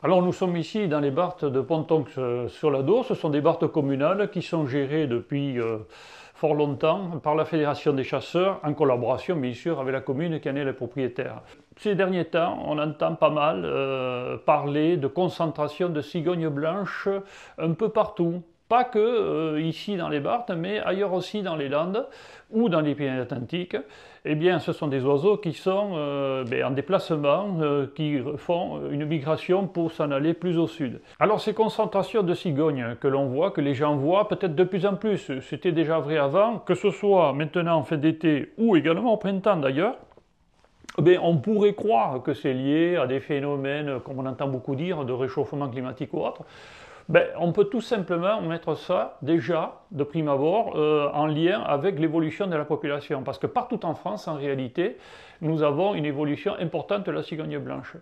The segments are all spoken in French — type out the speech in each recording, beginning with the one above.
Alors nous sommes ici dans les barthes de Pontonc-sur-l'Adour. Ce sont des barthes communales qui sont gérées depuis fort longtemps par la Fédération des chasseurs, en collaboration bien sûr avec la commune qui en est le propriétaire. Ces derniers temps, on entend pas mal parler de concentration de cigognes blanches un peu partout. Pas que ici dans les Barthes, mais ailleurs aussi dans les Landes ou dans les Pyrénées-Atlantiques. Eh bien, ce sont des oiseaux qui sont en déplacement, qui font une migration pour s'en aller plus au sud. Alors, ces concentrations de cigognes que l'on voit, que les gens voient, peut-être de plus en plus, c'était déjà vrai avant, que ce soit maintenant en fin d'été ou également au printemps d'ailleurs, on pourrait croire que c'est lié à des phénomènes, comme on entend beaucoup dire, de réchauffement climatique ou autre. On peut tout simplement mettre ça, déjà, de prime abord, en lien avec l'évolution de la population. Parce que partout en France, en réalité, nous avons une évolution importante de la cigogne blanche.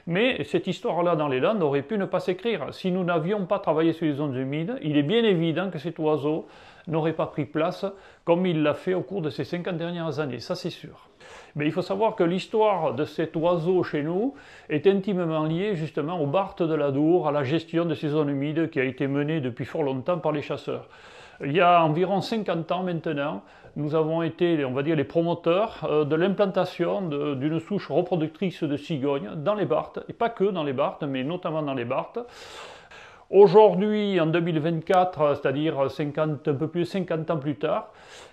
Mais cette histoire-là dans les Landes aurait pu ne pas s'écrire. Si nous n'avions pas travaillé sur les zones humides, il est bien évident que cet oiseau n'aurait pas pris place comme il l'a fait au cours de ces 50 dernières années, ça c'est sûr. Mais il faut savoir que l'histoire de cet oiseau chez nous est intimement liée justement aux barthes de l'Adour, à la gestion de ces zones humides qui a été menée depuis fort longtemps par les chasseurs. Il y a environ 50 ans maintenant, nous avons été, on va dire, les promoteurs de l'implantation d'une souche reproductrice de cigognes dans les Barthes, et pas que dans les Barthes, mais notamment dans les Barthes. Aujourd'hui, en 2024, c'est-à-dire un peu plus de 50 ans plus tard,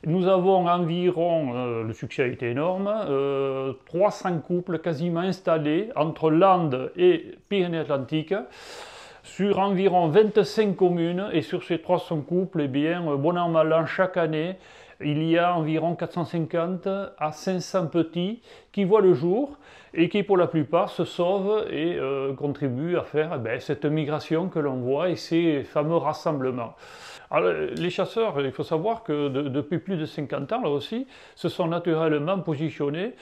nous avons environ, le succès a été énorme, 300 couples quasiment installés entre Landes et Pyrénées-Atlantiques, sur environ 25 communes, et sur ces 300 couples, bon an mal an, chaque année, il y a environ 450 à 500 petits qui voient le jour et qui pour la plupart se sauvent et contribuent à faire cette migration que l'on voit et ces fameux rassemblements. Alors, les chasseurs, il faut savoir que depuis plus de 50 ans, là aussi, se sont naturellement positionnés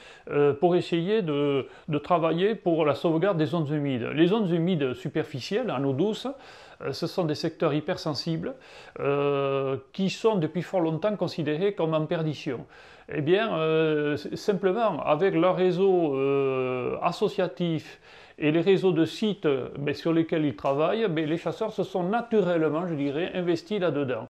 pour essayer de travailler pour la sauvegarde des zones humides. Les zones humides superficielles, en eau douce, ce sont des secteurs hypersensibles qui sont depuis fort longtemps considérés comme en perdition. Eh bien, simplement, avec leur réseau associatif et les réseaux de sites sur lesquels ils travaillent, les chasseurs se sont naturellement, je dirais, investis là-dedans.